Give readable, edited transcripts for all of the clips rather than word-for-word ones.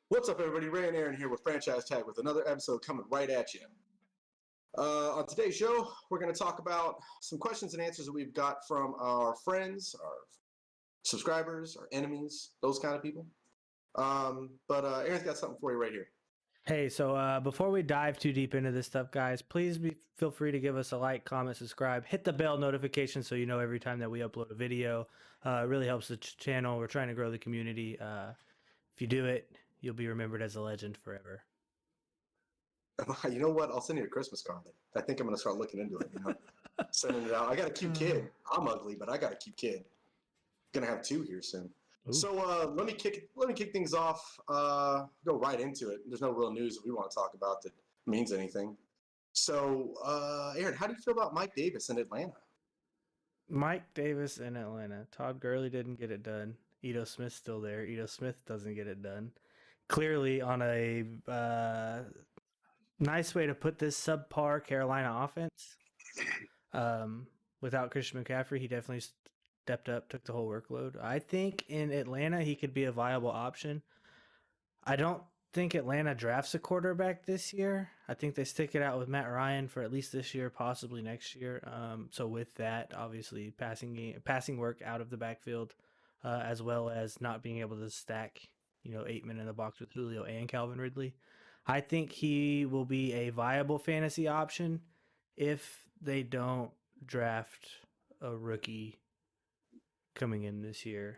What's up, everybody? Ray and Aaron here with Franchise Tag with another episode coming right at you. On today's show, we're going to talk about some questions and answers that we've got from our friends, our subscribers, our enemies, those kind of people. But Aaron's got something for you right here. Hey, so before we dive too deep into this stuff, guys, please feel free to give us a like, comment, subscribe, hit the bell notification so you know every time that we upload a video. It really helps the channel. We're trying to grow the community. If you do it, you'll be remembered as a legend forever. You know what? I'll send you a Christmas card. I think I'm going to start looking into it. Sending it out. I got a cute kid. I'm ugly, but I got a cute kid. Going to have two here soon. Ooh. So let me kick things off. Go right into it. There's no real news that we want to talk about that means anything. So, Aaron, how do you feel about Mike Davis in Atlanta? Mike Davis in Atlanta. Todd Gurley didn't get it done. Ito Smith's still there. Ito Smith doesn't get it done. Clearly on a nice way to put this subpar Carolina offense. Without Christian McCaffrey, he definitely stepped up, took the whole workload. I think in Atlanta, he could be a viable option. I don't think Atlanta drafts a quarterback this year. I think they stick it out with Matt Ryan for at least this year, possibly next year. So with that, obviously passing work out of the backfield, as well as not being able to stack, 8 men in the box with Julio and Calvin Ridley. I think he will be a viable fantasy option if they don't draft a rookie coming in this year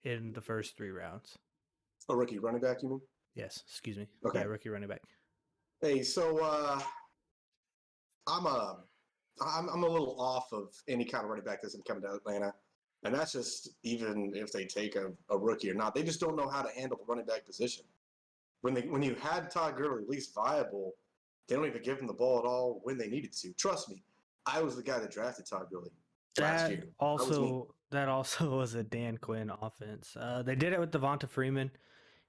in the first 3 rounds. A rookie running back, you mean? Yes, excuse me. Okay. Yeah, rookie running back. Hey, so I'm a little off of any kind of running back that's coming to Atlanta, and that's just even if they take a rookie or not. They just don't know how to handle the running back position. When you had Todd Gurley at least viable, they don't even give him the ball at all when they needed to. Trust me, I was the guy that drafted Todd Gurley last year. That also was a Dan Quinn offense. They did it with Devonta Freeman.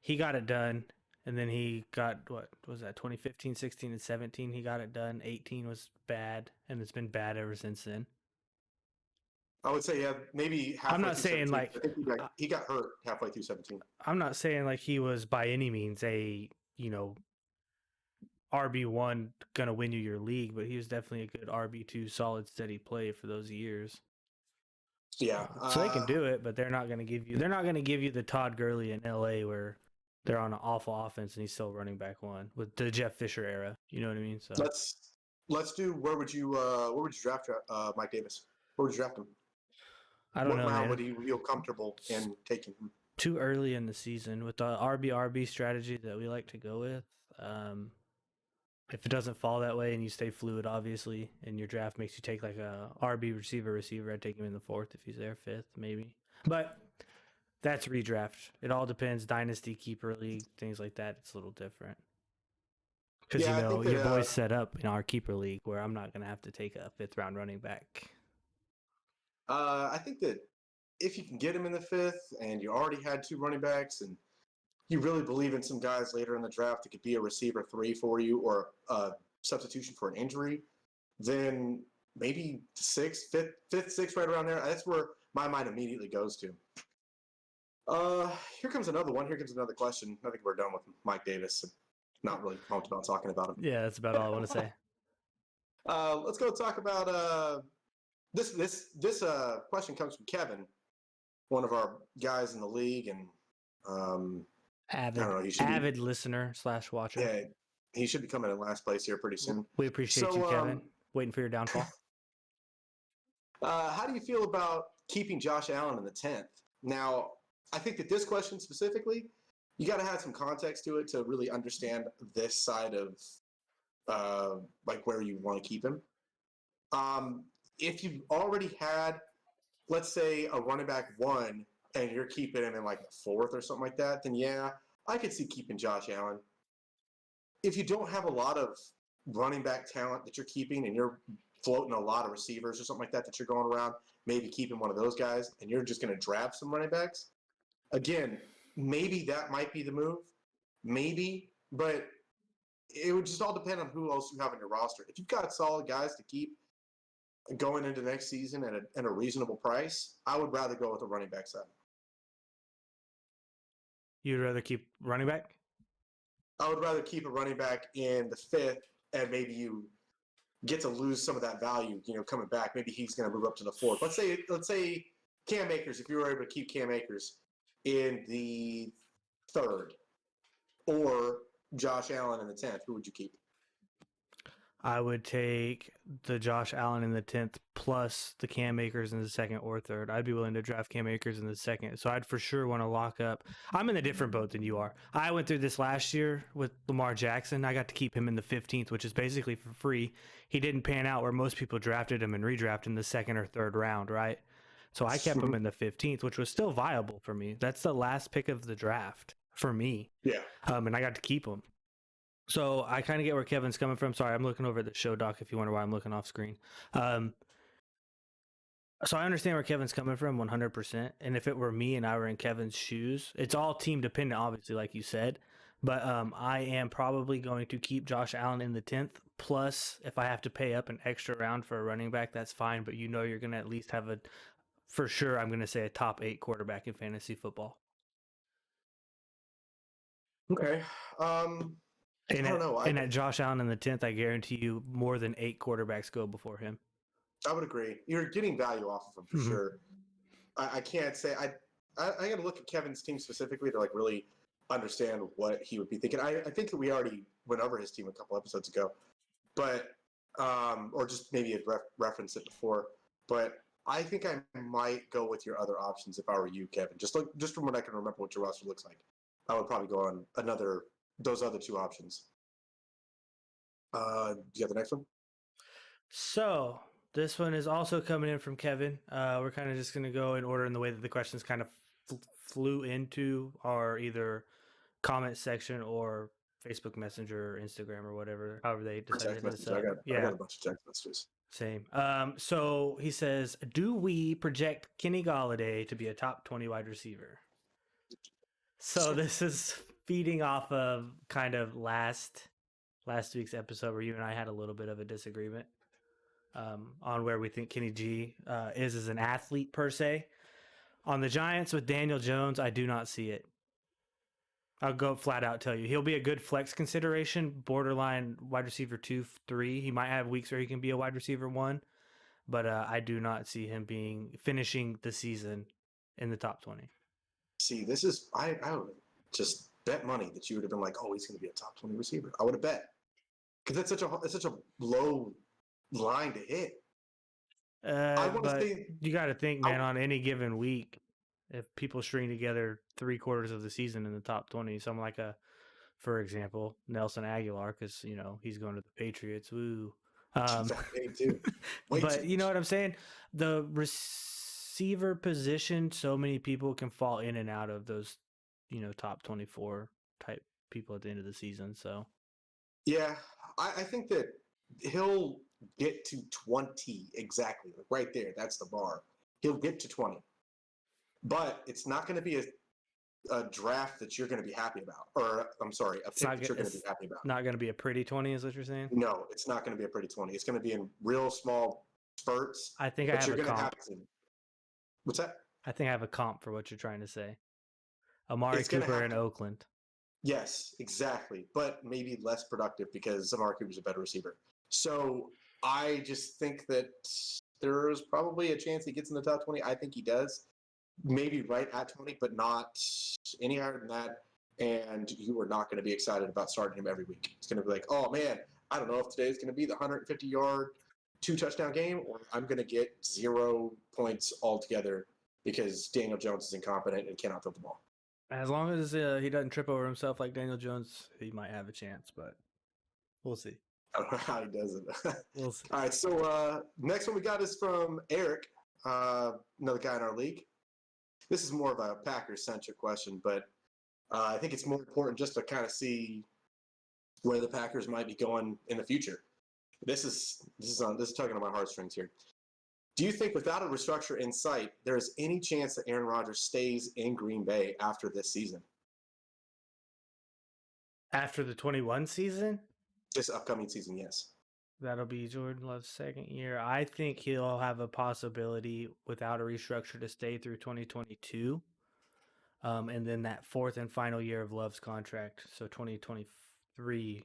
He got it done, and then he got, what was that, 2015, 16, and 17, he got it done. 18 was bad, and it's been bad ever since then. I would say, yeah, maybe halfway. I'm not saying 17. I think he got hurt halfway through 17. I'm not saying like he was by any means a, RB1 going to win you your league, but he was definitely a good RB2 solid, steady play for those years. Yeah. So they can do it, but they're not going to give you the Todd Gurley in LA where they're on an awful offense and he's still running back one with the Jeff Fisher era. You know what I mean? So let's do where would you draft Mike Davis? Where would you draft him? I don't know. What round would you feel comfortable in taking him? Too early in the season with the RB strategy that we like to go with. If it doesn't fall that way and you stay fluid, obviously, and your draft makes you take like a RB receiver, I'd take him in the 4th if he's there, 5th maybe. But that's redraft. It all depends. Dynasty, keeper league, things like that. It's a little different. Because your boy's set up in our keeper league where I'm not going to have to take a 5th round running back. I think that if you can get him in the 5th and you already had 2 running backs and you really believe in some guys later in the draft that could be a receiver 3 for you or a substitution for an injury, then maybe 6th, 6th, right around there. That's where my mind immediately goes to. Here comes another one. Here comes another question. I think we're done with Mike Davis. Not really pumped about talking about him. Yeah, that's about all I want to say. Let's go talk about this question comes from Kevin, one of our guys in the league, and avid listener / watcher. Yeah, he should be coming in last place here pretty soon. We appreciate you, Kevin. Waiting for your downfall. How do you feel about keeping Josh Allen in the 10th? Now, I think that this question specifically, you got to have some context to it to really understand this side of like where you want to keep him. If you've already had, let's say, a running back 1 and you're keeping him in like the 4th or something like that, then yeah, I could see keeping Josh Allen. If you don't have a lot of running back talent that you're keeping and you're floating a lot of receivers or something like that you're going around, maybe keeping one of those guys and you're just going to draft some running backs, again, maybe that might be the move. Maybe, but it would just all depend on who else you have on your roster. If you've got solid guys to keep going into next season at a reasonable price, I would rather go with the running back side. You'd rather keep running back? I would rather keep a running back in the 5th, and maybe you get to lose some of that value, coming back. Maybe he's going to move up to the 4th. Let's say Cam Akers, if you were able to keep Cam Akers in the 3rd, or Josh Allen in the 10th, who would you keep? I would take the Josh Allen in the 10th plus the Cam Akers in the 2nd or 3rd. I'd be willing to draft Cam Akers in the 2nd. So I'd for sure want to lock up. I'm in a different boat than you are. I went through this last year with Lamar Jackson. I got to keep him in the 15th, which is basically for free. He didn't pan out where most people drafted him and redrafted in the 2nd or 3rd round, right? So I kept him in the 15th, which was still viable for me. That's the last pick of the draft for me. Yeah. And I got to keep him. So I kind of get where Kevin's coming from. Sorry, I'm looking over at the show doc if you wonder why I'm looking off screen. So I understand where Kevin's coming from 100%. And if it were me and I were in Kevin's shoes, it's all team dependent, obviously, like you said. But I am probably going to keep Josh Allen in the 10th. Plus, if I have to pay up an extra round for a running back, that's fine. But you're going to at least have for sure, I'm going to say a top 8 quarterback in fantasy football. Okay. I don't know. And at Josh Allen in the 10th, I guarantee you more than 8 quarterbacks go before him. I would agree. You're getting value off of him for sure. I can't say I got to look at Kevin's team specifically to really understand what he would be thinking. I think that we already went over his team a couple episodes ago, but or just maybe had referenced it before. But I think I might go with your other options if I were you, Kevin. Just from what I can remember, what your roster looks like, I would probably go on those other 2 options. Do you got the next one? So this one is also coming in from Kevin. We're kind of just going to go in order in the way that the questions kind of flew into our either comment section or Facebook Messenger or Instagram or whatever, however they decided to set. I got a bunch of text messages. Same. So he says, do we project Kenny Galladay to be a top 20 wide receiver? So this is feeding off of kind of last week's episode where you and I had a little bit of a disagreement on where we think Kenny G is as an athlete per se. On the Giants with Daniel Jones, I do not see it. I'll go flat out tell you. He'll be a good flex consideration, borderline wide receiver 2, 3. He might have weeks where he can be a wide receiver 1, but I do not see him finishing the season in the top 20. See, this is I would just bet money that you would have been like, oh, he's going to be a top 20 receiver. I would have bet because it's such a low line to hit. But you got to think, man, on any given week, if people string together 3/4 of the season in the top 20, someone like for example, Nelson Aguilar, because he's going to the Patriots. Woo. But you know what I'm saying? The receiver position, so many people can fall in and out of those, top 24 type people at the end of the season. So, yeah, I think that he'll get to 20 exactly, right there. That's the bar. He'll get to 20, but it's not going to be a draft that you're going to be happy about, or I'm sorry, a pick that you're going to be happy about. Not going to be a pretty 20, is what you're saying? No, it's not going to be a pretty 20. It's going to be in real small spurts. I think I have a comp. What's that? I think I have a comp for what you're trying to say. Amari Cooper in Oakland. Yes, exactly. But maybe less productive because Amari Cooper's a better receiver. So I just think that there's probably a chance he gets in the top 20. I think he does. Maybe right at 20, but not any higher than that. And you are not going to be excited about starting him every week. It's going to be like, oh, man, I don't know if today's going to be the 150-yard, 2-touchdown game, or I'm going to get 0 points altogether because Daniel Jones is incompetent and cannot throw the ball. As long as he doesn't trip over himself like Daniel Jones, he might have a chance, but we'll see. I don't know how he does it. We'll see. All right, so next one we got is from Eric, another guy in our league. This is more of a Packers-centric question, but I think it's more important just to kind of see where the Packers might be going in the future. This is tugging on my heartstrings here. Do you think without a restructure in sight, there is any chance that Aaron Rodgers stays in Green Bay after this season? After the 21 season? This upcoming season, yes. That'll be Jordan Love's second year. I think he'll have a possibility without a restructure to stay through 2022. And then that fourth and final year of Love's contract, so 2023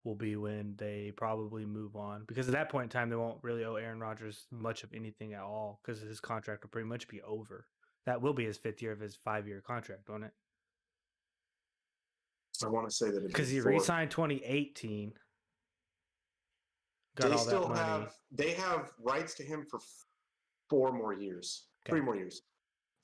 will be when they probably move on, because at that point in time they won't really owe Aaron Rodgers much of anything at all because his contract will pretty much be over. That will be his 5th year of his 5-year contract, won't it? I want to say that because he re-signed 2018. Got they all still that money. they have rights to him for 4 more years, Okay. 3 more years.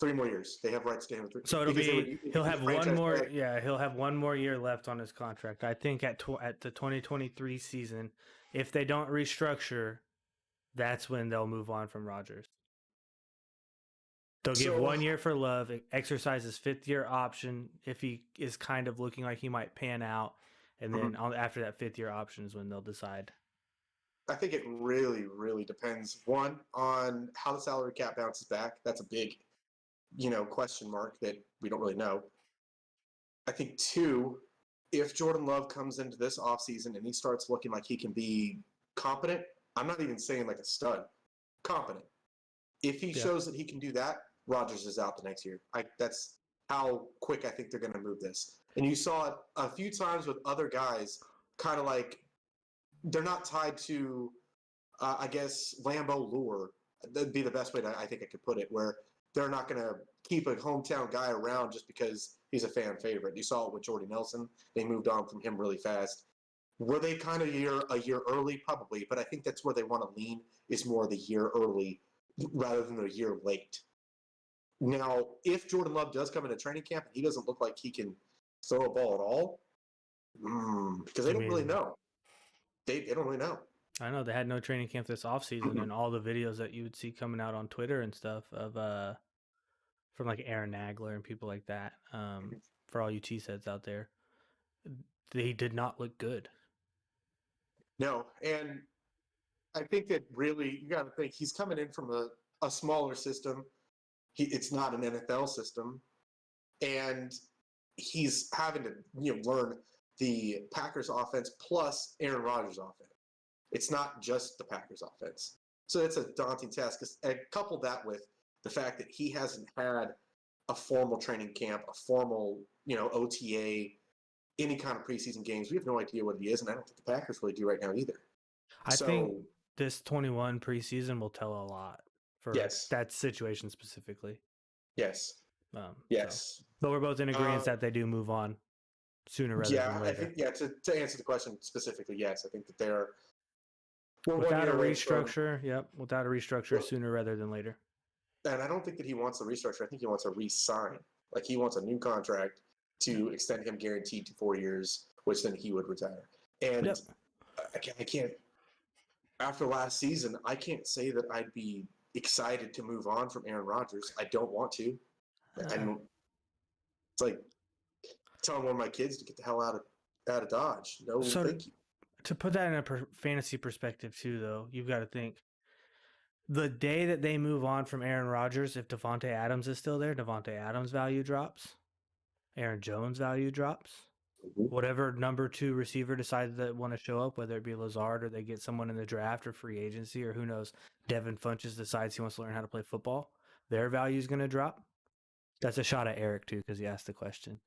3 more years. They have rights to him. So it'll be he'll have one more. Tag. Yeah, he'll have 1 more year left on his contract. I think at the 2023 season, if they don't restructure, that's when they'll move on from Rodgers. They'll give 1 year for Love, exercise his 5th year option if he is kind of looking like he might pan out, and then after that 5th year option is when they'll decide. I think it really, really depends. 1, on how the salary cap bounces back. That's a big, question mark that we don't really know. I think 2, if Jordan Love comes into this offseason and he starts looking like he can be competent, I'm not even saying like a stud, competent. If he shows that he can do that, Rodgers is out the next year. That's how quick I think they're going to move this. And you saw it a few times with other guys, kind of like they're not tied to, I guess, Lambeau lure. That'd be the best way I think I could put it, where they're not going to keep a hometown guy around just because he's a fan favorite. You saw it with Jordy Nelson. They moved on from him really fast. Were they kind of a year early? Probably, but I think that's where they want to lean, is more the year early rather than a year late. Now, if Jordan Love does come into training camp and he doesn't look like he can throw a ball at all, because they don't really know. They don't really know. I know they had no training camp this offseason, and all the videos that you would see coming out on Twitter and stuff of from like Aaron Nagler and people like that, for all you cheeseheads out there, they did not look good. No, and I think that really you got to think he's coming in from a smaller system. It's not an NFL system, and he's having to learn the Packers offense plus Aaron Rodgers offense. It's not just the Packers offense. So it's a daunting task. And couple that with the fact that he hasn't had a formal training camp, a formal, OTA, any kind of preseason games. We have no idea what he is, and I don't think the Packers really do right now either. I think this 21 preseason will tell a lot for that situation specifically. Yes. Yes. So. But we're both in agreement that they do move on sooner rather than later. I think, to answer the question specifically, yes. I think that they're without a restructure, without a restructure sooner rather than later. And I don't think that he wants a restructure. I think he wants a re-sign. Like, he wants a new contract to extend him guaranteed to 4 years, which then he would retire. And I can't, after last season, I can't say that I'd be excited to move on from Aaron Rodgers. I don't want to. It's like telling one of my kids to get the hell out of Dodge. No, thank you. To put that in a fantasy perspective too, though, you've got to think the day that they move on from Aaron Rodgers, if Devontae Adams is still there, Devontae Adams' value drops. Aaron Jones' value drops. Whatever number 2 receiver decides that want to show up, whether it be Lazard or they get someone in the draft or free agency, or who knows, Devin Funchess decides he wants to learn how to play football, their value is going to drop. That's a shot at Eric too, because he asked the question.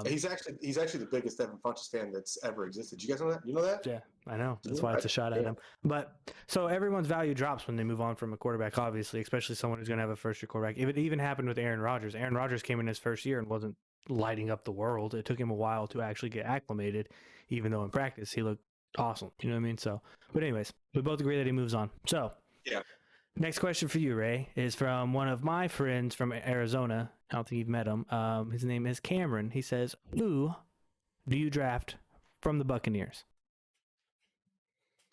He's actually the biggest Devin Funchess fan that's ever existed. Do you guys know that? You know that? Yeah, I know. That's why it's a shot at him. But so everyone's value drops when they move on from a quarterback, obviously, especially someone who's going to have a first-year quarterback. If it even happened with Aaron Rodgers, Aaron Rodgers came in his first year and wasn't lighting up the world. It took him a while to actually get acclimated, even though in practice he looked awesome. You know what I mean? So, but anyways, we both agree that he moves on. So, next question for you, Ray, is from one of my friends from Arizona. I don't think you've met him. His name is Cameron. He says, who do you draft from the Buccaneers?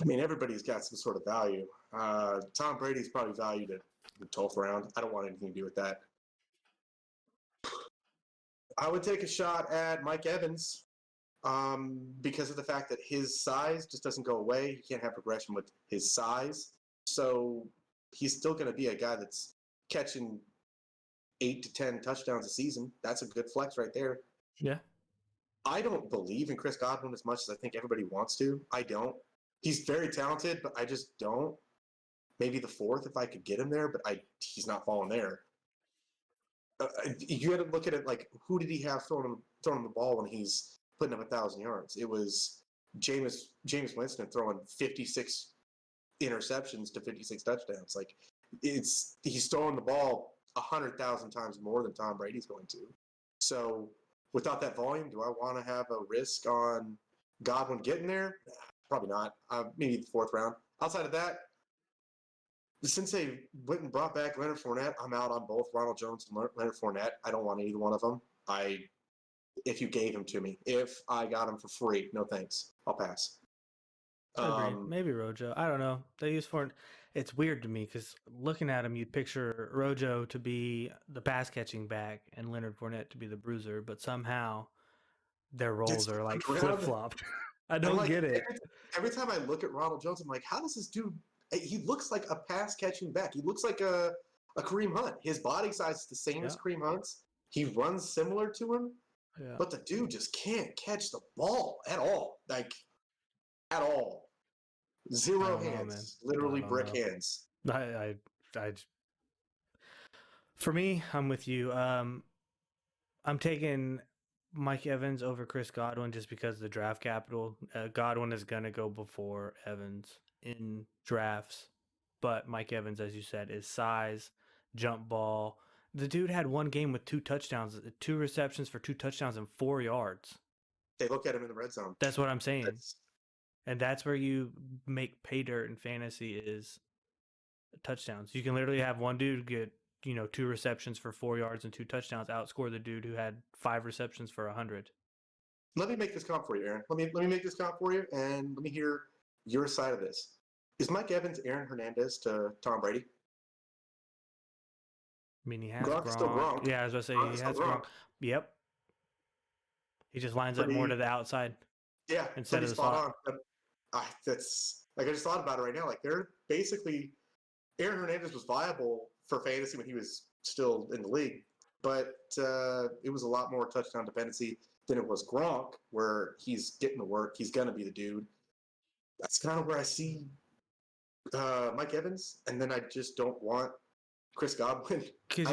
I mean, everybody's got some sort of value. Tom Brady's probably valued at the 12th round. I don't want anything to do with that. I would take a shot at Mike Evans because of the fact that his size just doesn't go away. You can't have progression with his size. So he's still going to be a guy that's catching 8 to 10 touchdowns a season. That's a good flex right there. Yeah. I don't believe in Chris Godwin as much as I think everybody wants to. I don't. He's very talented, but I just don't. Maybe the 4th if I could get him there, but he's not falling there. you had to look at it like, who did he have throwing him the ball when he's putting up 1,000 yards? It was Jameis Winston throwing 56 interceptions to 56 touchdowns. Like, he's throwing the ball 100,000 times more than Tom Brady's going to. So without that volume, do I want to have a risk on Godwin getting there? Probably not. Maybe the 4th round. Outside of that, since they went and brought back Leonard Fournette, I'm out on both Ronald Jones and Leonard Fournette. I don't want either one of them. If you gave him to me, if I got him for free, no thanks. I'll pass. Maybe Rojo. I don't know. They use Fournette. It's weird to me because looking at him, you'd picture Rojo to be the pass catching back and Leonard Fournette to be the bruiser, but somehow their roles are like flip flopped. I don't get it. Every time I look at Ronald Jones, I'm like, how does this dude? He looks like a pass catching back. He looks like a Kareem Hunt. His body size is the same as Kareem Hunt's. He runs similar to him, but the dude just can't catch the ball at all. Like, at all. Zero hands. Literally brick hands. For me, I'm with you. I'm taking Mike Evans over Chris Godwin just because of the draft capital. Godwin is going to go before Evans in drafts, but Mike Evans, as you said, is size, jump ball. The dude had one game with 2 touchdowns, 2 receptions for 2 touchdowns and 4 yards. They look at him in the red zone. That's what I'm saying. And that's where you make pay dirt in fantasy is touchdowns. You can literally have one dude get, 2 receptions for 4 yards and 2 touchdowns, outscore the dude who had 5 receptions for 100. Let me make this comp for you, Aaron. Let me make this comp for you, and let me hear your side of this. Is Mike Evans Aaron Hernandez to Tom Brady? I mean, he has Gronk's still Gronk. Yeah, I was going to say, he has Gronk. Yep. He just lines up more to the outside. Yeah, instead of the slot. That's like, I just thought about it right now. Like, they're basically, Aaron Hernandez was viable for fantasy when he was still in the league, but it was a lot more touchdown dependency than it was Gronk, where he's getting the work. He's going to be the dude. That's kind of where I see Mike Evans, and then I just don't want Chris Godwin. Could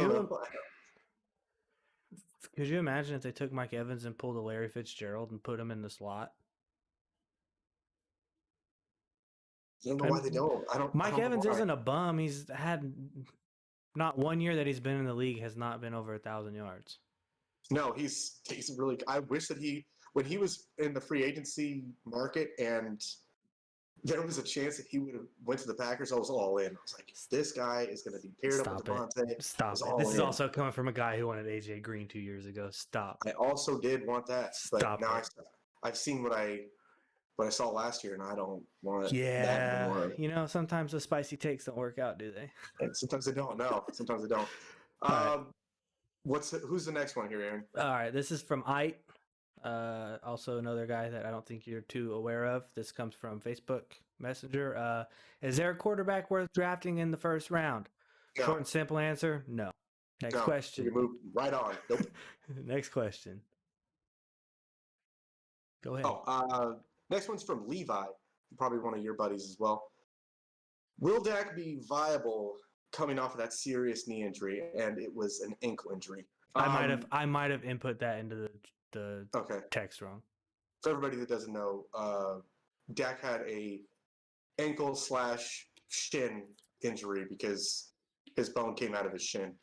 you imagine if they took Mike Evans and pulled a Larry Fitzgerald and put him in the slot? I don't know why they don't. Mike Evans isn't a bum. He's had not one year that he's been in the league has not been over 1,000 yards. No, he's really. I wish that when he was in the free agency market and there was a chance that he would have went to the Packers, I was all in. I was like, this guy is going to be paired up with Devontae. Stop it. This is also coming from a guy who wanted AJ Green 2 years ago. Stop. I also did want that. But now I've seen what I saw last year, and I don't want that anymore. Sometimes the spicy takes don't work out, do they? And sometimes they don't. No, sometimes they don't. Who's the next one here, Aaron? All right, this is from Ite. Also another guy that I don't think you're too aware of. This comes from Facebook Messenger. Is there a quarterback worth drafting in the first round? No. Short and simple answer, no. Next question. You move right on. Nope. Next question. Go ahead. Next one's from Levi, probably one of your buddies as well. Will Dak be viable coming off of that serious knee injury? And it was an ankle injury. I might have input that into the text wrong. For everybody that doesn't know, Dak had a ankle/shin injury because his bone came out of his shin.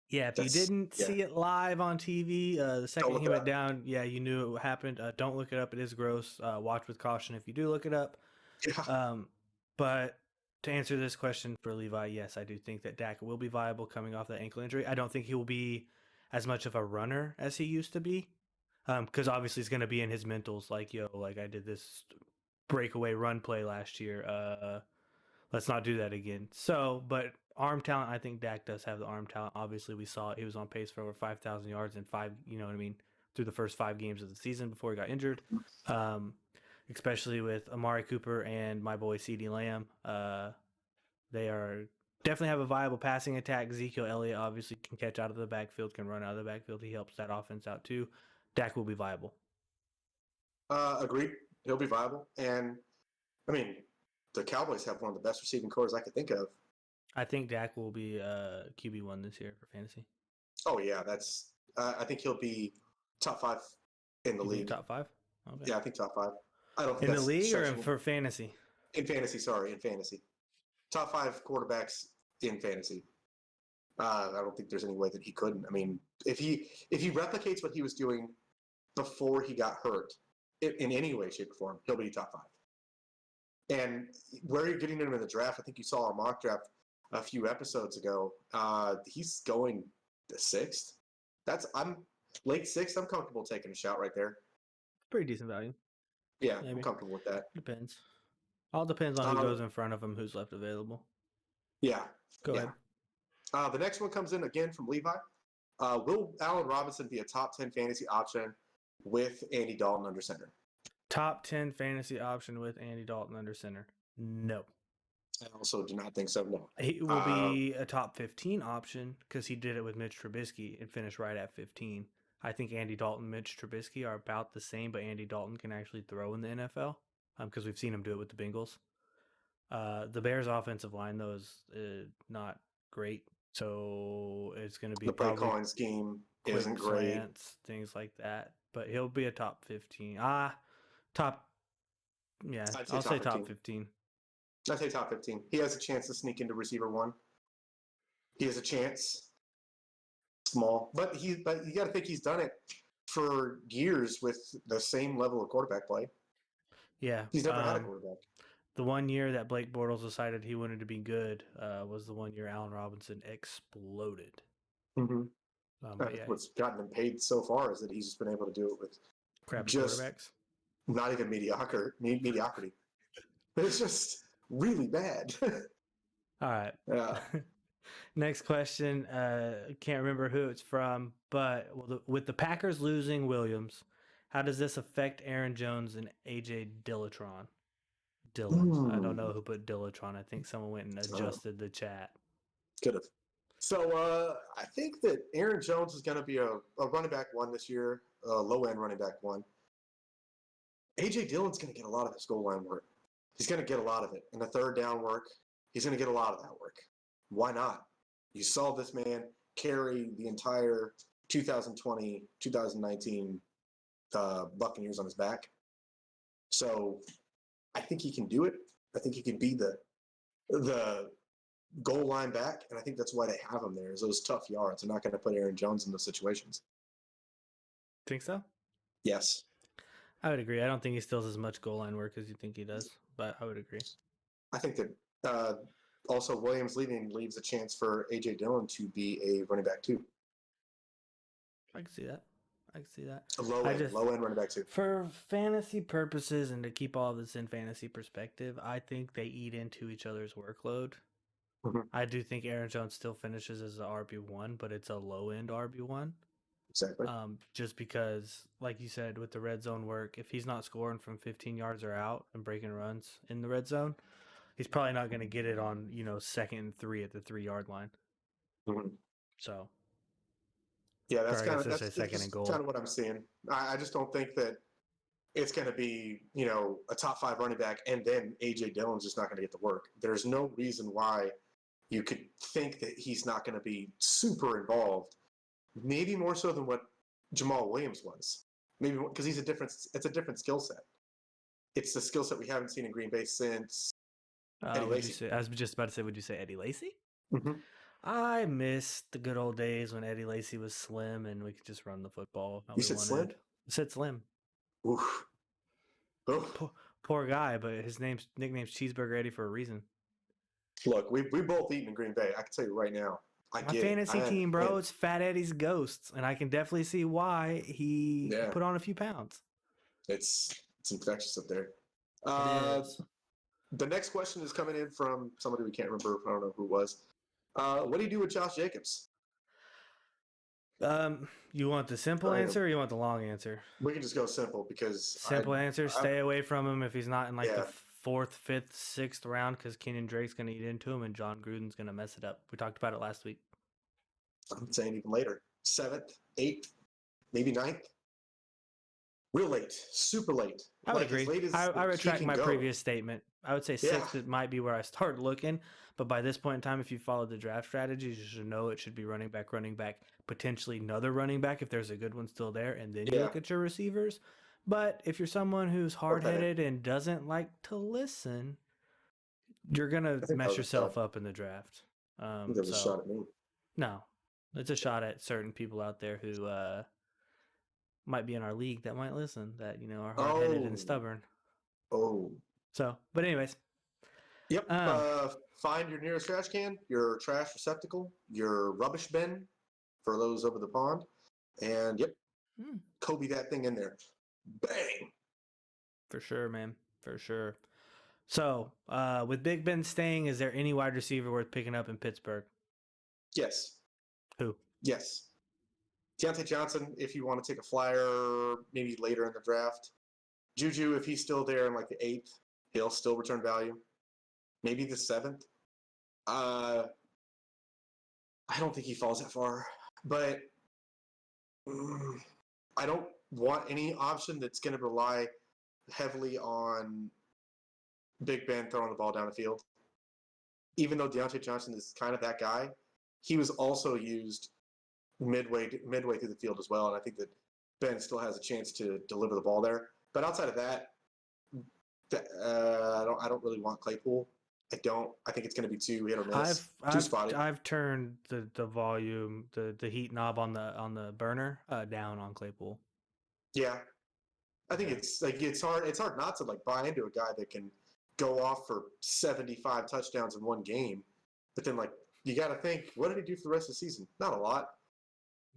Yeah, if you didn't see it live on TV, the second he went down, you knew it happened. Don't look it up. It is gross. Watch with caution if you do look it up. Yeah. But to answer this question for Levi, yes, I do think that Dak will be viable coming off that ankle injury. I don't think he will be as much of a runner as he used to be, because obviously he's going to be in his mentals like, I did this breakaway run play last year. Let's not do that again. So, but arm talent, I think Dak does have the arm talent. Obviously, we saw he was on pace for over 5,000 yards in through the first 5 games of the season before he got injured. Especially with Amari Cooper and my boy CeeDee Lamb. They are definitely have a viable passing attack. Ezekiel Elliott obviously can catch out of the backfield, can run out of the backfield. He helps that offense out too. Dak will be viable. Agreed. He'll be viable. And, I mean, the Cowboys have one of the best receiving cores I could think of. I think Dak will be QB1 this year for fantasy. Oh yeah, that's. I think he'll be top 5 in the You think league. top 5? Okay. Yeah, I think top 5. I don't think In the that's league or stretching. for fantasy? In fantasy. Sorry, in fantasy. Top 5 quarterbacks in fantasy. I don't think there's any way that he couldn't. I mean, if he replicates what he was doing before he got hurt in any way, shape, or form, he'll be top 5. And where you're getting him in the draft, I think you saw our mock draft a few episodes ago. He's going the 6th. I'm late 6th. I'm comfortable taking a shot right there. Pretty decent value. Yeah, Maybe. I'm comfortable with that. Depends. All depends on who goes in front of him, who's left available. Yeah. Go ahead. The next one comes in again from Levi. Will Allen Robinson be a top 10 fantasy option with Andy Dalton under center? Top 10 fantasy option with Andy Dalton under center? No. I also do not think so, no. He will be a top 15 option because he did it with Mitch Trubisky and finished right at 15. I think Andy Dalton and Mitch Trubisky are about the same, but Andy Dalton can actually throw in the NFL because we've seen him do it with the Bengals. The Bears' offensive line, though, is not great. So it's going to be the play calling scheme isn't great. Slants, things like that. But he'll be a top 15. I'll say top 15. I'd say top 15. He has a chance to sneak into receiver 1. He has a chance. Small. But you got to think he's done it for years with the same level of quarterback play. Yeah. He's never had a quarterback. The one year that Blake Bortles decided he wanted to be good was the one year Allen Robinson exploded. Mm-hmm. What's gotten him paid so far is that he's just been able to do it with crappy quarterbacks. Not even mediocrity. It's just really bad. All right. Next question. Can't remember who it's from, but with the Packers losing Williams, how does this affect Aaron Jones and AJ Dillon? I don't know who put Dillatron. I think someone went and adjusted the chat. Could have. So I think that Aaron Jones is going to be a running back 1 this year, a low-end running back 1. A.J. Dillon's going to get a lot of his goal line work. He's going to get a lot of it. In the third down work, he's going to get a lot of that work. Why not? You saw this man carry the entire 2020, 2019 Buccaneers on his back. So I think he can do it. I think he can be the goal line back, and I think that's why they have him there, is those tough yards. They're not going to put Aaron Jones in those situations. Think so? Yes. I would agree. I don't think he still does as much goal line work as you think he does, but I would agree. I think that also Williams leaves a chance for A.J. Dillon to be a running back too. I can see that. A low-end running back too. For fantasy purposes and to keep all of this in fantasy perspective, I think they eat into each other's workload. Mm-hmm. I do think Aaron Jones still finishes as an RB1, but it's a low-end RB1. Exactly. Just because, like you said, with the red zone work, if he's not scoring from 15 yards or out and breaking runs in the red zone, he's probably not going to get it on, 2nd and 3 at the 3-yard line. Mm-hmm. So, yeah, that's kind of what I'm seeing. I just don't think that it's going to be, a top 5 running back and then A.J. Dillon's just not going to get the work. There's no reason why you could think that he's not going to be super involved. Maybe more so than what Jamal Williams was. Maybe because it's a different skill set. It's the skill set we haven't seen in Green Bay since Eddie Lacy. I was just about to say, would you say Eddie Lacy? Mm-hmm. I miss the good old days when Eddie Lacy was slim and we could just run the football. You said slim? I said slim. Oof. Poor guy, but his nickname's Cheeseburger Eddie for a reason. Look, we both eaten in Green Bay. I can tell you right now. My fantasy team, bro, it's Fat Eddie's Ghosts, and I can definitely see why he put on a few pounds. It's infectious up there. The next question is coming in from somebody we can't remember. I don't know who it was. What do you do with Josh Jacobs? You want the simple answer or you want the long answer? We can just go simple because simple answer. Stay away from him if he's not in the 4th, 5th, 6th round because Kenyon Drake's going to eat into him and John Gruden's going to mess it up. We talked about it last week. I'm saying even later. 7th, 8th, maybe 9th. Real late. Super late. I would agree. I retract my previous statement. I would say sixth it might be where I start looking, but by this point in time, if you follow the draft strategies, you should know it should be running back, potentially another running back if there's a good one still there, and then you Yeah. look at your receivers. But if you're someone who's hard-headed and doesn't like to listen, you're gonna mess yourself up in the draft. That was a shot at me. No, it's a shot at certain people out there who might be in our league that might listen, that are hard-headed and stubborn. Oh. So, but anyways. Yep. Find your nearest trash can, your trash receptacle, your rubbish bin for those over the pond, and Kobe that thing in there. Bang. For sure, man. For sure. So, with Big Ben staying, is there any wide receiver worth picking up in Pittsburgh? Yes. Who? Yes. Deontay Johnson, if you want to take a flyer, maybe later in the draft. Juju, if he's still there in like the 8th, he'll still return value. Maybe the 7th. I don't think he falls that far, but I don't want any option that's going to rely heavily on Big Ben throwing the ball down the field. Even though Deontay Johnson is kind of that guy, he was also used midway through the field as well, and I think that Ben still has a chance to deliver the ball there. But outside of that, I don't really want Claypool. I don't. I think it's going to be too hit or miss. Too spotty. I've turned the volume, the heat knob on the burner down on Claypool. Yeah, I think it's hard. It's hard not to buy into a guy that can go off for 75 touchdowns in one game, but then you got to think, what did he do for the rest of the season? Not a lot.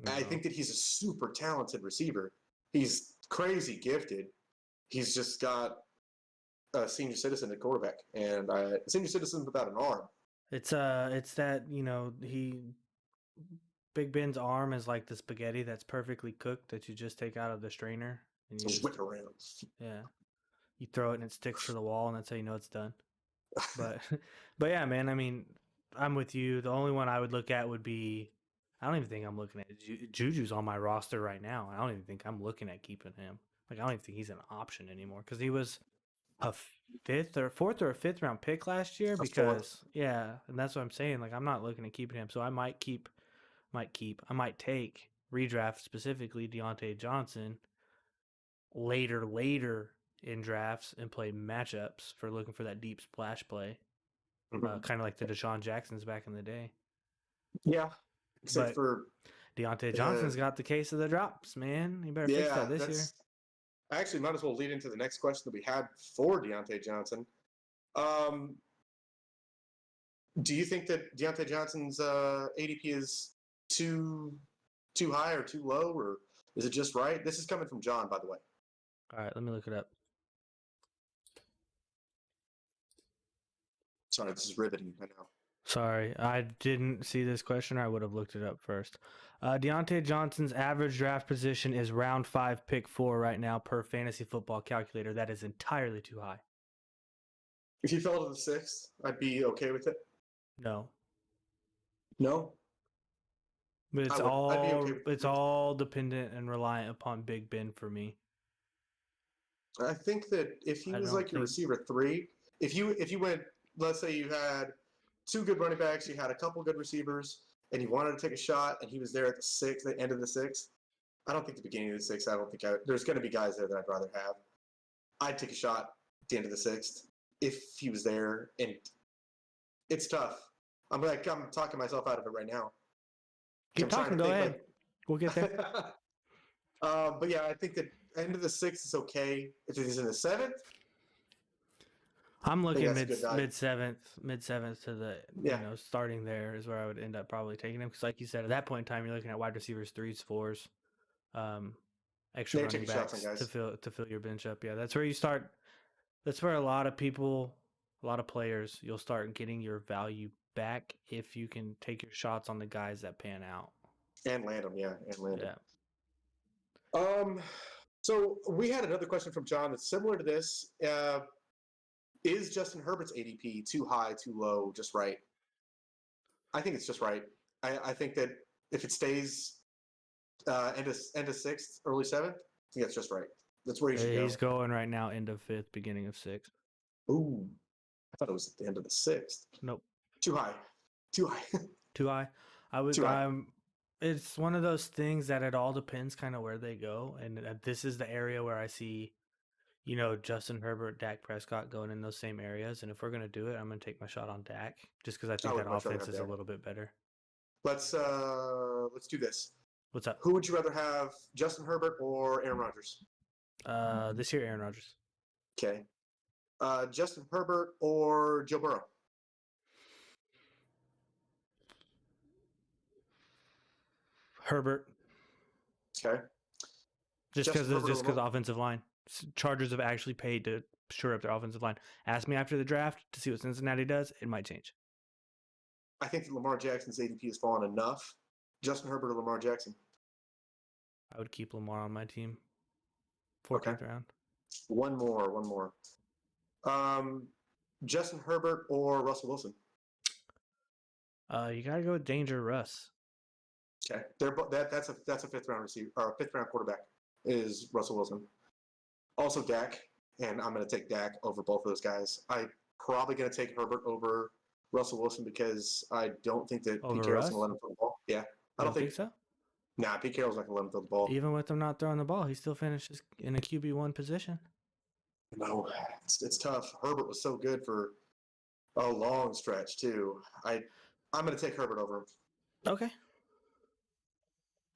No. I think that he's a super talented receiver. He's crazy gifted. He's just got a senior citizen at quarterback, and a senior citizen without an arm. It's that Big Ben's arm is like the spaghetti that's perfectly cooked that you just take out of the strainer and you just whip it around. Yeah, you throw it and it sticks to the wall, and that's how you know it's done. But yeah, man. I mean, I'm with you. The only one I would look at would be, I don't even think I'm looking at Juju's on my roster right now. I don't even think I'm looking at keeping him. I don't even think he's an option anymore because he was a fourth or fifth round pick last year. And that's what I'm saying. I'm not looking at keeping him, so I might take redraft specifically Deontay Johnson later in drafts and play matchups for looking for that deep splash play, kind of like the Deshaun Jacksons back in the day. Yeah, except for Deontay Johnson's got the case of the drops, man. You better fix that this year. I actually might as well lead into the next question that we had for Deontay Johnson. Do you think that Deontay Johnson's ADP is too high or too low, or is it just right? This is coming from John, by the way. All right, let me look it up. Sorry, this is riveting right now. Sorry, I didn't see this question, or I would have looked it up first. Deontay Johnson's average draft position is round 5, pick 4 right now per fantasy football calculator. That is entirely too high. If he fell to the 6th, I'd be okay with it. No. No? But it's all dependent and reliant upon Big Ben for me. I think that if he was your receiver 3, if you went, let's say you had 2 good running backs, you had a couple good receivers, and you wanted to take a shot, and he was there at the end of the 6th, I don't think the beginning of the 6th, there's going to be guys there that I'd rather have. I'd take a shot at the end of the 6th if he was there, and it's tough. I'm talking myself out of it right now. Keep talking, go ahead. We'll get there. But yeah, I think that end of the 6th is okay. If he's in the 7th, I'm looking mid seventh to the starting there is where I would end up probably taking him, because like you said, at that point in time you're looking at wide receivers 3s, 4s, extra running backs to fill your bench up. Yeah, that's where you start. That's where a lot of players, you'll start getting your value back if you can take your shots on the guys that pan out and land them. So we had another question from John that's similar to this. Is Justin Herbert's ADP too high, too low, just right? I think it's just right. I think that if it stays end of 6th, early 7th, I think that's just right. That's where he should go. He's going right now, end of 5th, beginning of 6th. Ooh. I thought it was at the end of the 6th. Nope. Too high. Too high. Too high. I would. Too high. It's one of those things that it all depends kind of where they go, and this is the area where I see, Justin Herbert, Dak Prescott going in those same areas. And if we're gonna do it, I'm gonna take my shot on Dak just because I think that offense is a little bit better. Let's do this. What's up? Who would you rather have, Justin Herbert or Aaron Rodgers? This year, Aaron Rodgers. Okay. Justin Herbert or Joe Burrow? Herbert. Okay. Just because of the offensive line. Chargers have actually paid to shore up their offensive line. Ask me after the draft to see what Cincinnati does. It might change. I think that Lamar Jackson's ADP has fallen enough. Justin Herbert or Lamar Jackson? I would keep Lamar on my team. 14th round. One more. Justin Herbert or Russell Wilson? You gotta go with Danger Russ. Okay, that's a 5th round receiver or 5th round quarterback is Russell Wilson. Also Dak, and I'm going to take Dak over both of those guys. I'm probably going to take Herbert over Russell Wilson because I don't think that Pete Carroll's going to let him throw the ball. Yeah, I don't think so. Nah, Pete Carroll's not going to let him throw the ball. Even with him not throwing the ball, he still finishes in a QB1 position. No, it's tough. Herbert was so good for a long stretch too. I'm going to take Herbert over him. Okay.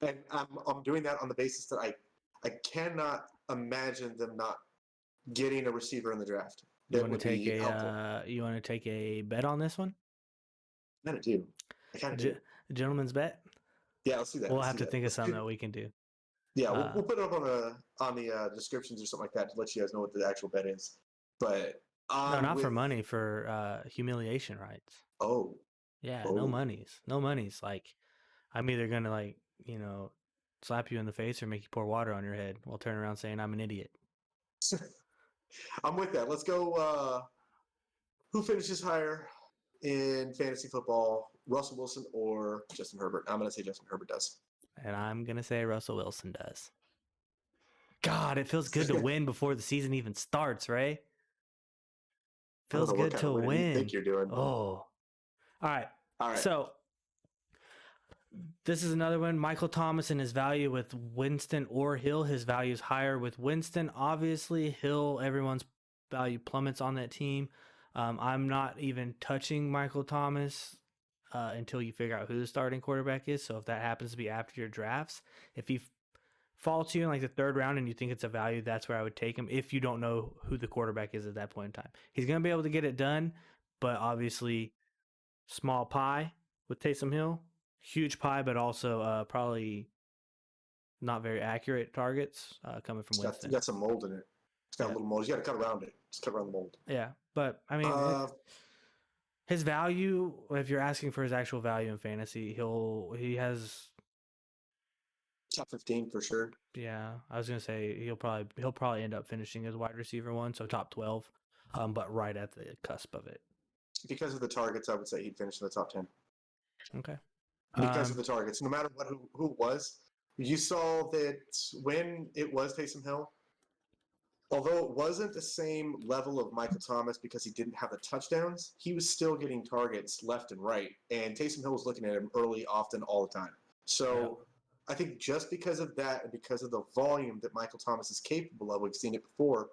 And I'm doing that on the basis that I cannot imagine them not getting a receiver in the draft. You want to take a bet on this one? I kind of do. A gentleman's bet? Yeah, let's do that. We'll have to think of something that we can do. Yeah, we'll put it up on the descriptions or something like that to let you guys know what the actual bet is. But no, not for money, for humiliation rights. Oh. Yeah, no monies. No monies. Like, I'm either going to slap you in the face or make you pour water on your head while turning around saying I'm an idiot. I'm with that. Let's go. Who finishes higher in fantasy football, Russell Wilson or Justin Herbert? I'm going to say Justin Herbert does. And I'm going to say Russell Wilson does. God, it feels good to win before the season even starts, right? Feels good to win. You think you're doing? Oh. All right. So this is another one. Michael Thomas and his value with Winston or Hill. His value is higher with Winston. Obviously, Hill, everyone's value plummets on that team. I'm not even touching Michael Thomas until you figure out who the starting quarterback is. So if that happens to be after your drafts, if he falls to you in the 3rd round and you think it's a value, that's where I would take him if you don't know who the quarterback is at that point in time. He's going to be able to get it done, but obviously small pie with Taysom Hill. Huge pie, but also probably not very accurate targets coming from Winston. It's got some mold in it. It's got a little mold. You got to cut around it. Just cut around the mold. Yeah, but I mean, his value, if you're asking for his actual value in fantasy, he has top 15 for sure. Yeah, I was gonna say he'll probably end up finishing as wide receiver 1, so top 12, but right at the cusp of it. Because of the targets, I would say he'd finish in the top 10. Okay. Because of the targets, no matter who it was, you saw that when it was Taysom Hill, although it wasn't the same level of Michael Thomas because he didn't have the touchdowns, he was still getting targets left and right, and Taysom Hill was looking at him early, often, all the time. So I think just because of that and because of the volume that Michael Thomas is capable of, we've seen it before,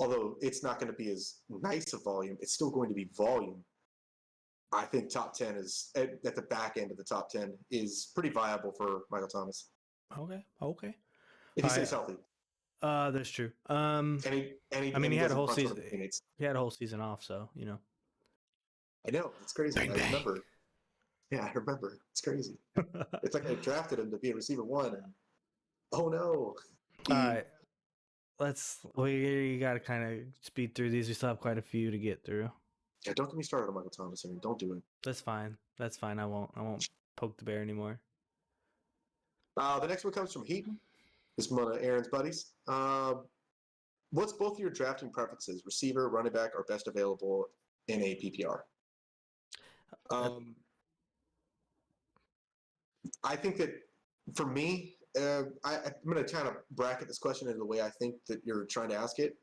although it's not going to be as nice a volume, it's still going to be volume. I think top 10 is at the back end of the top 10 is pretty viable for Michael Thomas. Okay. If he stays healthy. That's true. He had a whole season. He had a whole season off, so I know, it's crazy. Bang, I remember. Yeah, I remember. It's crazy. It's like I drafted him to be a receiver 1, and oh no. All right. We got to kind of speed through these. We still have quite a few to get through. Yeah, don't get me started on Michael Thomas. I mean, don't do it. That's fine. I won't poke the bear anymore. The next one comes from Heaton. This is one of Aaron's buddies. What's both your drafting preferences, receiver, running back, or best available in a PPR? I think that for me, I'm going to kind of bracket this question in the way I think that you're trying to ask it.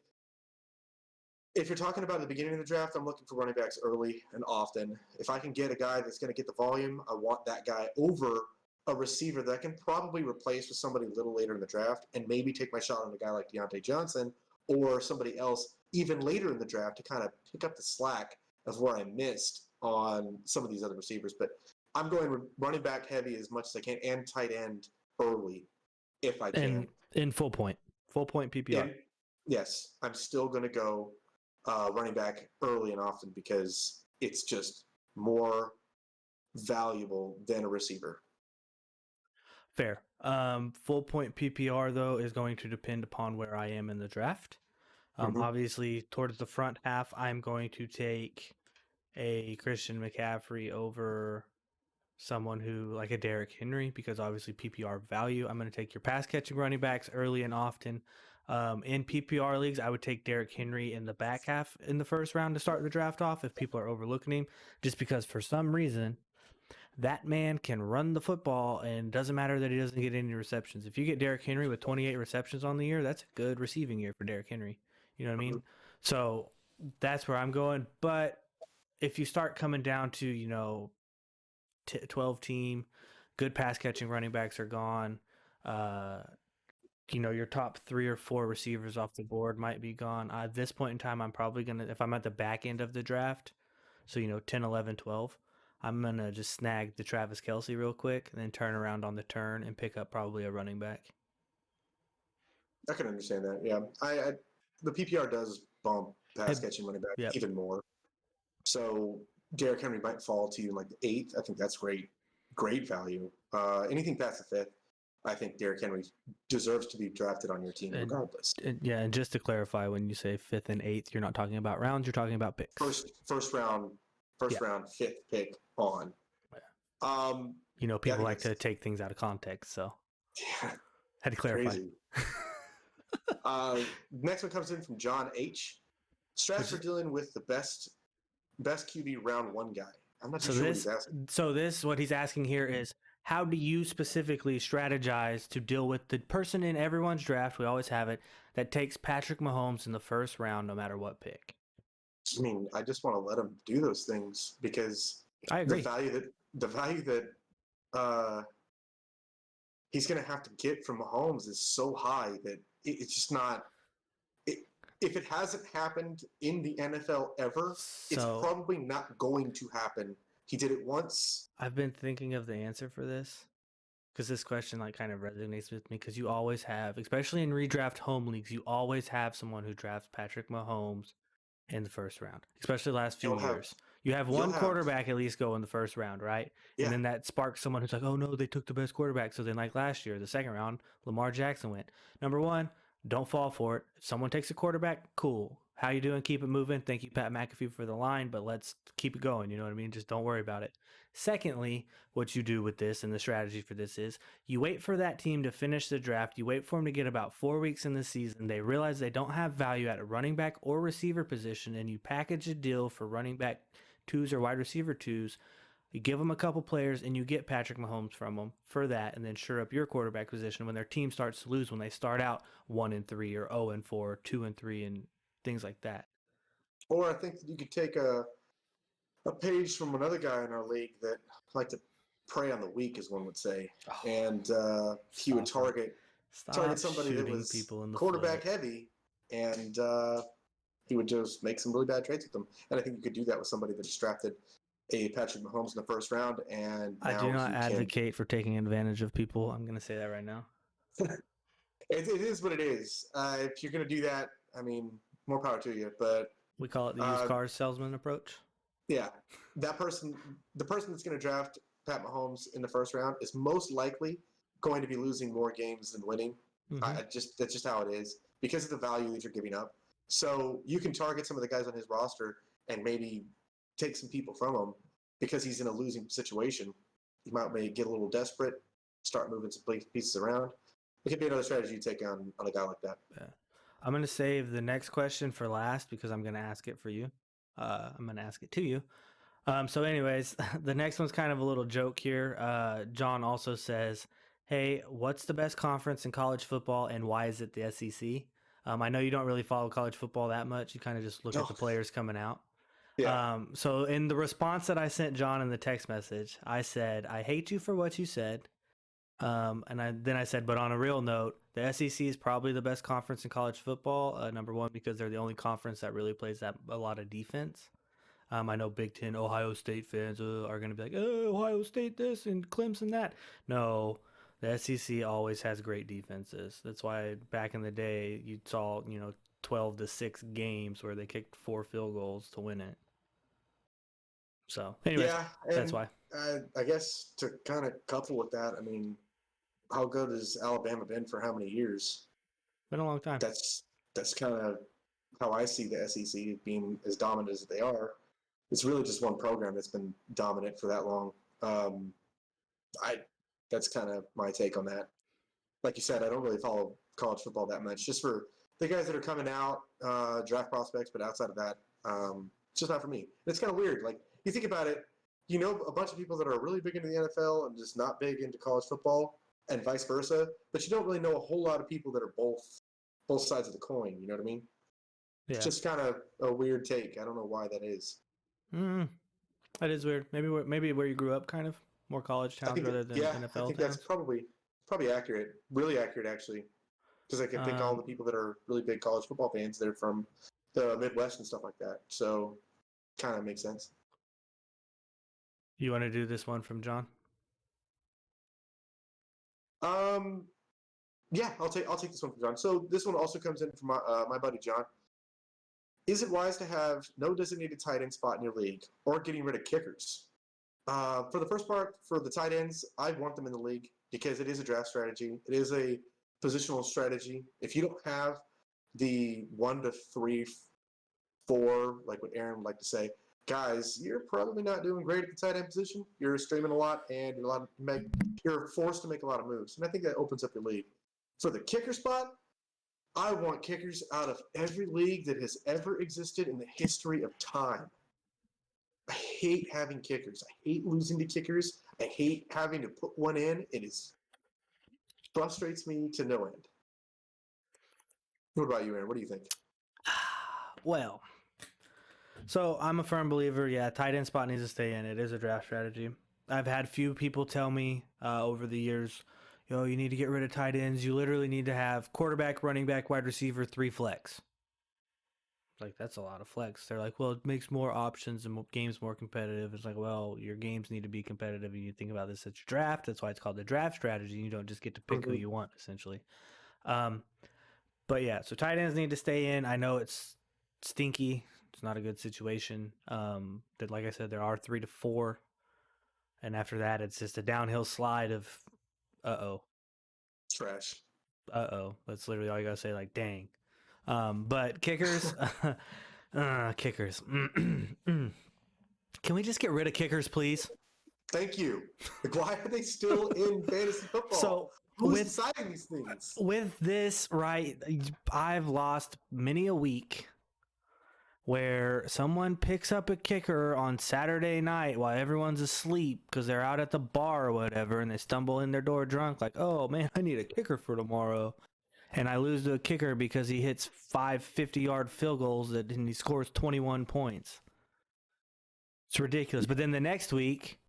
if you're talking about the beginning of the draft, I'm looking for running backs early and often. If I can get a guy that's going to get the volume, I want that guy over a receiver that I can probably replace with somebody a little later in the draft and maybe take my shot on a guy like Deontay Johnson or somebody else even later in the draft to kind of pick up the slack of where I missed on some of these other receivers. But I'm going running back heavy as much as I can and tight end early if I can. And in full point PPR. And yes, I'm still going to go running back early and often because it's just more valuable than a receiver. Fair. Full point PPR, though, is going to depend upon where I am in the draft. Obviously, towards the front half, I'm going to take a Christian McCaffrey over someone who, like a Derrick Henry, because obviously PPR value. I'm going to take your pass-catching running backs early and often. In PPR leagues, I would take Derrick Henry in the back half in the first round to start the draft off if people are overlooking him, just because for some reason that man can run the football and doesn't matter that he doesn't get any receptions. If you get Derrick Henry with 28 receptions on the year, that's a good receiving year for Derrick Henry. You know what I mean? So that's where I'm going. But if you start coming down to, 12 team, good pass catching running backs are gone. Your top 3 or 4 receivers off the board might be gone. At this point in time, I'm probably going to, if I'm at the back end of the draft, so, 10, 11, 12, I'm going to just snag the Travis Kelce real quick and then turn around on the turn and pick up probably a running back. I can understand that, yeah. The PPR does bump pass catching running back even more. So Derrick Henry might fall to you in like the 8th. I think that's great value. Anything past the 5th, I think Derrick Henry deserves to be drafted on your team regardless. And just to clarify, when you say 5th and 8th, you're not talking about rounds, you're talking about picks. First round, 5th pick on. Yeah. People like to take things out of context, so had to clarify. Crazy. Next one comes in from John H. Stratford dealing with the best QB round 1 guy. I'm not sure what he's asking. So what he's asking here is, how do you specifically strategize to deal with the person in everyone's draft, we always have it, that takes Patrick Mahomes in the first round no matter what pick? I mean, I just want to let him do those things because I agree. The value that he's going to have to get from Mahomes is so high that it's just not. If it hasn't happened in the NFL ever, it's probably not going to happen. He did it once. I've been thinking of the answer for this because this question kind of resonates with me because you always have, especially in redraft home leagues, you always have someone who drafts Patrick Mahomes in the first round, especially the last few years. You have one quarterback at least go in the first round, right? Yeah. And then that sparks someone who's like, oh no, they took the best quarterback. So then last year, the second round, Lamar Jackson went. Number 1, don't fall for it. If someone takes a quarterback, cool. How you doing? Keep it moving. Thank you, Pat McAfee, for the line, but let's keep it going. You know what I mean? Just don't worry about it. Secondly, what you do with this and the strategy for this is you wait for that team to finish the draft. You wait for them to get about 4 weeks in the season. They realize they don't have value at a running back or receiver position, and you package a deal for running back 2s or wide receiver 2s. You give them a couple players, and you get Patrick Mahomes from them for that, and then shore up your quarterback position when their team starts to lose, when they start out 1-3 or 0-4, 2-3, and things like that. Or I think that you could take a page from another guy in our league that like to prey on the weak, as one would say, and he would target somebody that was quarterback heavy, and he would just make some really bad trades with them. And I think you could do that with somebody that just drafted a Patrick Mahomes in the first round. And I do not advocate for taking advantage of people. I'm going to say that right now. It is what it is. If you're going to do that, I mean, more power to you. But we call it the used car salesman approach. Yeah, the person that's going to draft Pat Mahomes in the first round is most likely going to be losing more games than winning. Mm-hmm. That's just how it is because of the value that you're giving up. So you can target some of the guys on his roster and maybe take some people from him because he's in a losing situation. He might get a little desperate, start moving some pieces around. It could be another strategy you take on a guy like that. Yeah. I'm going to save the next question for last because I'm going to ask it for you. I'm going to ask it to you. So anyways, the next one's kind of a little joke here. John also says, hey, what's the best conference in college football and why is it the SEC? I know you don't really follow college football that much. You kind of just look at the players coming out. Yeah. So in the response that I sent John in the text message, I said, I hate you for what you said. Then I said, but on a real note, the SEC is probably the best conference in college football. Number one, because they're the only conference that really plays a lot of defense. I know Big Ten, Ohio State fans are going to be like, oh, Ohio State this and Clemson that. No, the SEC always has great defenses. That's why back in the day you saw 12-6 games where they kicked 4 field goals to win it. So, anyways, Yeah, that's why. I guess to kind of couple with that, I mean, how good has Alabama been for how many years? Been a long time. That's kind of how I see the SEC being as dominant as they are. It's really just one program that's been dominant for that long. That's kind of my take on that. Like you said, I don't really follow college football that much. Just for the guys that are coming out, draft prospects, but outside of that, it's just not for me. It's kind of weird. Like you think about it, a bunch of people that are really big into the NFL and just not big into college football, and vice versa. But you don't really know a whole lot of people that are both sides of the coin. You know what I mean? Yeah. It's just kind of a weird take. I don't know why that is. That is weird. Maybe where you grew up, kind of more college towns rather than NFL towns. I think that's probably accurate. Really accurate, actually. Because I can think all the people that are really big college football fans, they're from the Midwest and stuff like that. So, kind of makes sense. You want to do this one from John? Yeah, I'll take this one from John. So this one also comes in from my buddy John. Is it wise to have no designated tight end spot in your league or getting rid of kickers? For the first part, for the tight ends, I want them in the league because it is a draft strategy. It is a positional strategy. If you don't have the 1 to 3, 4, like what Aaron would like to say, guys, you're probably not doing great at the tight end position. You're streaming a lot, and you're forced to make a lot of moves. And I think that opens up your league. For the kicker spot, I want kickers out of every league that has ever existed in the history of time. I hate having kickers. I hate losing to kickers. I hate having to put one in. It frustrates me to no end. What about you, Aaron? What do you think? Well, so I'm a firm believer, tight end spot needs to stay in. It is a draft strategy. I've had few people tell me over the years, you need to get rid of tight ends. You literally need to have quarterback, running back, wide receiver, 3 flex. Like, that's a lot of flex. They're like, well, it makes more options and games more competitive. It's like, well, your games need to be competitive, and you think about this at your draft. That's why it's called the draft strategy. You don't just get to pick who you want, essentially. But yeah, so tight ends need to stay in. I know it's stinky. It's not a good situation. That, like I said, there are 3 to 4, and after that, it's just a downhill slide of, trash. That's literally all you gotta say. Like, dang. But kickers, kickers. Can we just get rid of kickers, please? Thank you. Like, why are they still in fantasy football? So who's deciding these things? With this, right, I've lost many a week where someone picks up a kicker on Saturday night while everyone's asleep because they're out at the bar or whatever, and they stumble in their door drunk like, oh man, I need a kicker for tomorrow. And I lose to a kicker because he hits 5 50-yard field goals and he scores 21 points. It's ridiculous. But then the next week,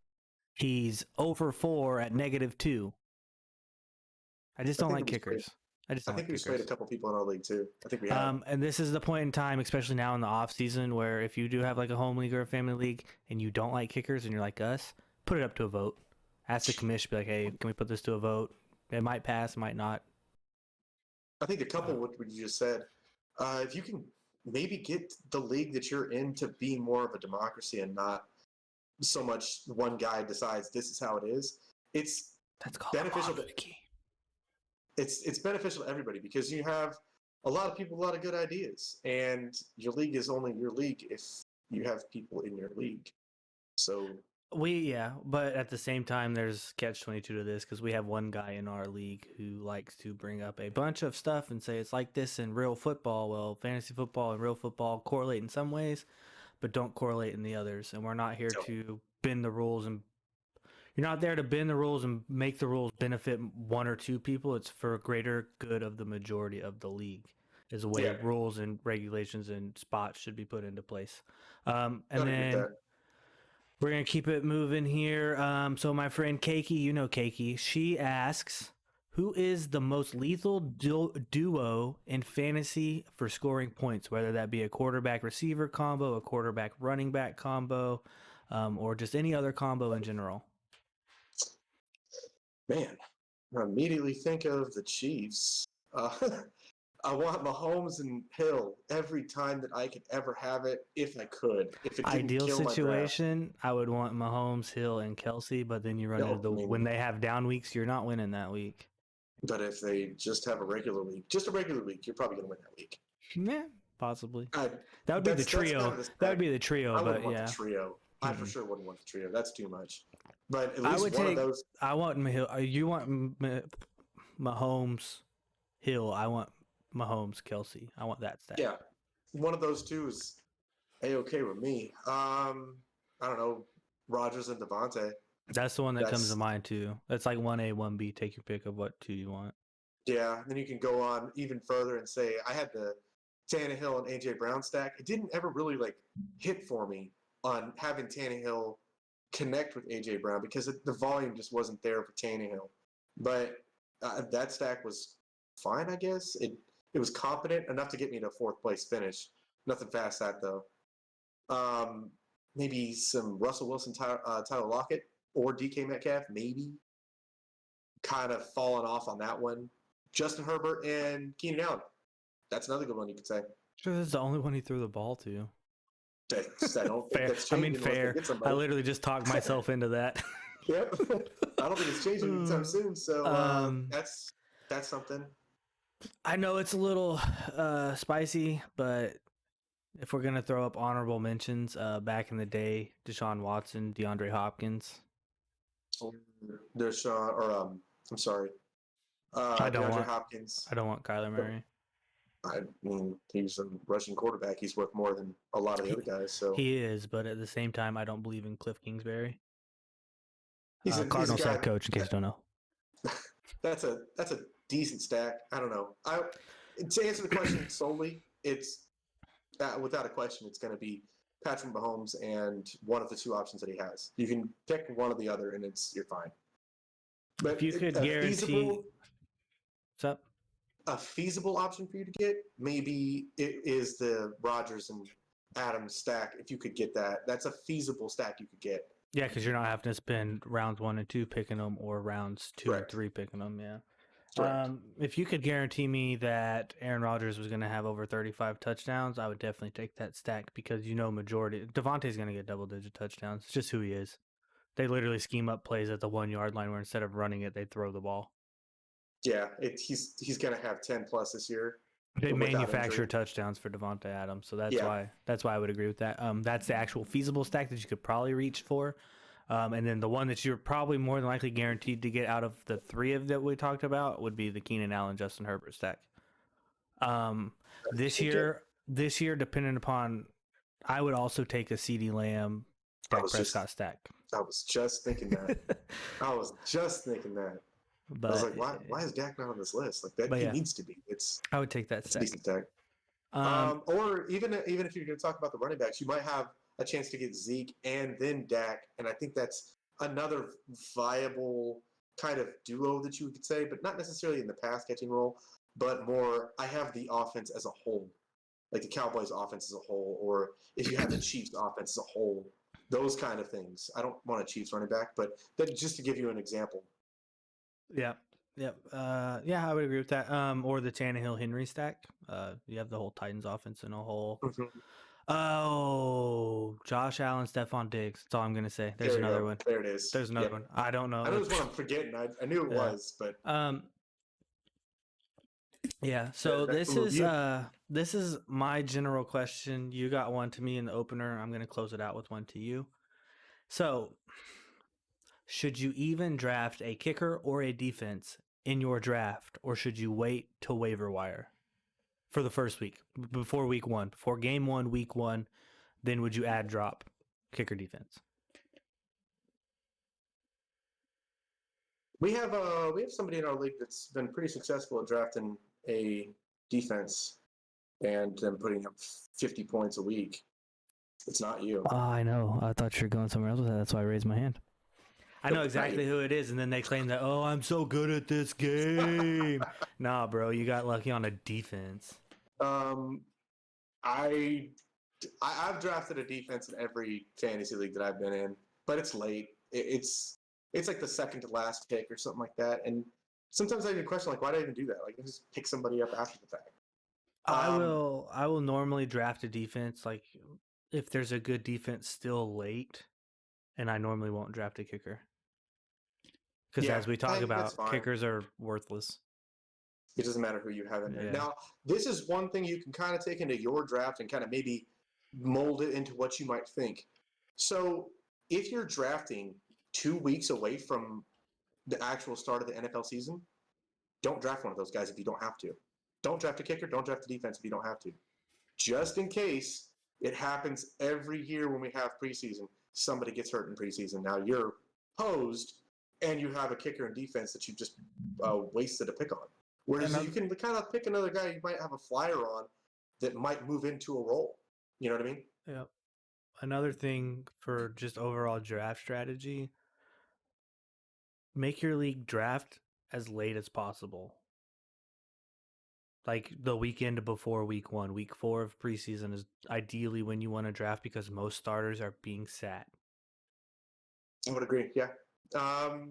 he's 0 for 4 at -2. I just don't like kickers. I think we've played a couple people in our league too. I think we have. And this is the point in time, especially now in the off season, where if you do have like a home league or a family league and you don't like kickers and you're like us, put it up to a vote. Ask the commission, be like, hey, can we put this to a vote? It might pass, it might not. I think a couple what you just said. If you can maybe get the league that you're in to be more of a democracy and not so much one guy decides this is how it is, it's beneficial to it's beneficial to everybody because you have a lot of people, a lot of good ideas, and your league is only your league if you have people in your league. So but at the same time, there's catch-22 to this because we have one guy in our league who likes to bring up a bunch of stuff and say it's like this in real football. Well, fantasy football and real football correlate in some ways, but don't correlate in the others. And we're not here to bend the rules, and you're not there to bend the rules and make the rules benefit 1 or 2 people. It's for a greater good of the majority of the league. is the way rules and regulations and spots should be put into place. And then we're going to keep it moving here. So my friend Keiki, Keiki, she asks, who is the most lethal duo in fantasy for scoring points, whether that be a quarterback receiver combo, a quarterback running back combo, or just any other combo in general? Man, I immediately think of the Chiefs. I want Mahomes and Hill every time that I could ever have it, if I could. If it didn't Ideal kill situation, I would want Mahomes, Hill, and Kelsey, but then you run into when they have down weeks, you're not winning that week. But if they just have a regular week, you're probably going to win that week. Yeah, possibly. That would be the trio. That would be the trio. I wouldn't want the trio. I for sure wouldn't want the trio. That's too much. But at least I would one of those. I want Hill. You want Mahomes, Hill. I want Mahomes, Kelsey. I want that stat. Yeah, one of those two is A-okay with me. I don't know, Rodgers and Devontae. That's the one that comes to mind too. That's like 1A, 1B. Take your pick of what two you want. Yeah, then you can go on even further and say I had the Tannehill and AJ Brown stack. It didn't ever really hit for me on having Tannehill connect with AJ Brown because the volume just wasn't there for Tannehill. But that stack was fine, I guess. It was competent enough to get me to a fourth place finish. Nothing past that though. Maybe some Russell Wilson, Tyler Lockett, or DK Metcalf, maybe. Kind of fallen off on that one. Justin Herbert and Keenan Allen. That's another good one you could say. Sure, that's the only one he threw the ball to. Fair. Fair. I literally just talked myself into that. Yep. I don't think it's changing anytime soon. So that's something. I know it's a little spicy, but if we're gonna throw up honorable mentions, back in the day, Deshaun Watson, DeAndre Hopkins. I don't want Hopkins. I don't want Kyler Murray. I mean, he's a rushing quarterback. He's worth more than a lot of the other guys. So he is, but at the same time, I don't believe in Cliff Kingsbury. He's a Cardinals head coach, in case you don't know. That's a decent stack. I don't know. To answer the question solely, it's without a question, it's going to be Patrick Mahomes and one of the two options that he has. You can pick one or the other, and you're fine. But if you could guarantee, what's up? A feasible option for you to get, maybe it is the Rodgers and Adams stack. If you could get that, that's a feasible stack you could get. Yeah, because you're not having to spend rounds 1 and 2 picking them, or rounds 2 and 3 picking them. Yeah. If you could guarantee me that Aaron Rodgers was going to have over 35 touchdowns, I would definitely take that stack because majority Devontae's going to get double-digit touchdowns. It's just who he is. They literally scheme up plays at the 1 yard line where instead of running it, they throw the ball. Yeah, he's going to have 10 plus this year. They manufacture touchdowns for Devontae Adams, so that's why I would agree with that. That's the actual feasible stack that you could probably reach for. And then the one that you're probably more than likely guaranteed to get out of the three that we talked about would be the Keenan Allen, Justin Herbert stack. This year, depending upon, I would also take a CeeDee Lamb, Dak Prescott stack. I was just thinking that. But I was like, why is Dak not on this list? He needs to be. I would take that stack. Decent stack. Or even if you're going to talk about the running backs, you might have a chance to get Zeke and then Dak, and I think that's another viable kind of duo that you could say, but not necessarily in the pass catching role, but more I have the offense as a whole, like the Cowboys offense as a whole, or if you have the Chiefs offense as a whole, those kind of things. I don't want a Chiefs running back, but just to give you an example. Yeah. I would agree with that. Or the Tannehill Henry stack. You have the whole Titans offense in a whole. Mm-hmm. Oh, Josh Allen, Stephon Diggs. That's all I'm gonna say. There's another one. There it is. There's another one. I don't know. I know there's one I'm forgetting. I knew it was, but yeah. So this is my general question. You got one to me in the opener. I'm gonna close it out with one to you. So, should you even draft a kicker or a defense in your draft, or should you wait till waiver wire for the first week, before week 1, before game 1, week 1? Then would you add drop kicker defense? We have somebody in our league that's been pretty successful at drafting a defense. and then putting up 50 points a week. It's not you. Oh, I know. I thought you were going somewhere else with that. That's why I raised my hand. I know exactly who it is, and then they claim that, oh, I'm so good at this game. Nah, bro, you got lucky on a defense. I've drafted a defense in every fantasy league that I've been in, but it's late. It's like the second to last pick or something like that. And sometimes I even question, like, why did I even do that? Like, just pick somebody up after the fact. I will normally draft a defense like if there's a good defense still late, and I normally won't draft a kicker because as we talk about, kickers are worthless. It doesn't matter who you have in there. Yeah. Now, this is one thing you can kind of take into your draft and kind of maybe mold it into what you might think. So if you're drafting 2 weeks away from the actual start of the NFL season, don't draft one of those guys if you don't have to. Don't draft a kicker. Don't draft a defense if you don't have to. Just in case it happens every year when we have preseason, somebody gets hurt in preseason. Now you're posed and you have a kicker and defense that you just wasted a pick on. Whereas you can kind of pick another guy you might have a flyer on that might move into a role. You know what I mean? Yeah. Another thing for just overall draft strategy, make your league draft as late as possible. Like the weekend before week 1, week 4 of preseason is ideally when you want to draft because most starters are being sat. I would agree. Yeah.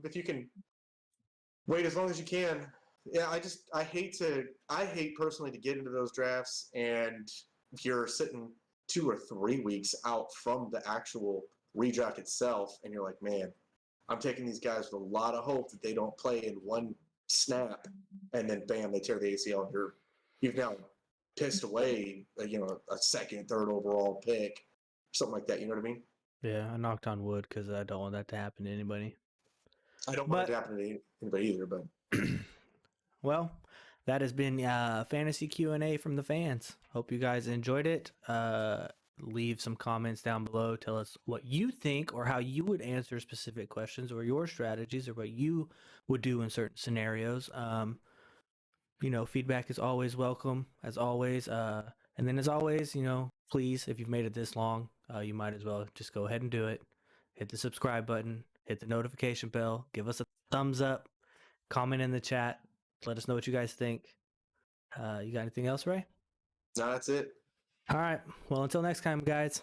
If you can wait as long as you can. Yeah. I hate personally to get into those drafts and you're sitting 2 or 3 weeks out from the actual redraft itself. And you're like, man, I'm taking these guys with a lot of hope that they don't play in one snap, and then bam, they tear the ACL, and you've now pissed away, a second, third overall pick, something like that. You know what I mean? Yeah, I knocked on wood because I don't want that to happen to anybody. I don't want it to happen to anybody either, but well, that has been Fantasy Q&A from the fans. Hope you guys enjoyed it. Leave some comments down below. Tell us what you think or how you would answer specific questions or your strategies or what you would do in certain scenarios. Feedback is always welcome, as always. And then as always, please, if you've made it this long, you might as well just go ahead and do it. Hit the subscribe button, hit the notification bell, give us a thumbs up, comment in the chat. Let us know what you guys think. You got anything else, Ray? No, that's it. All right. Well, until next time, guys.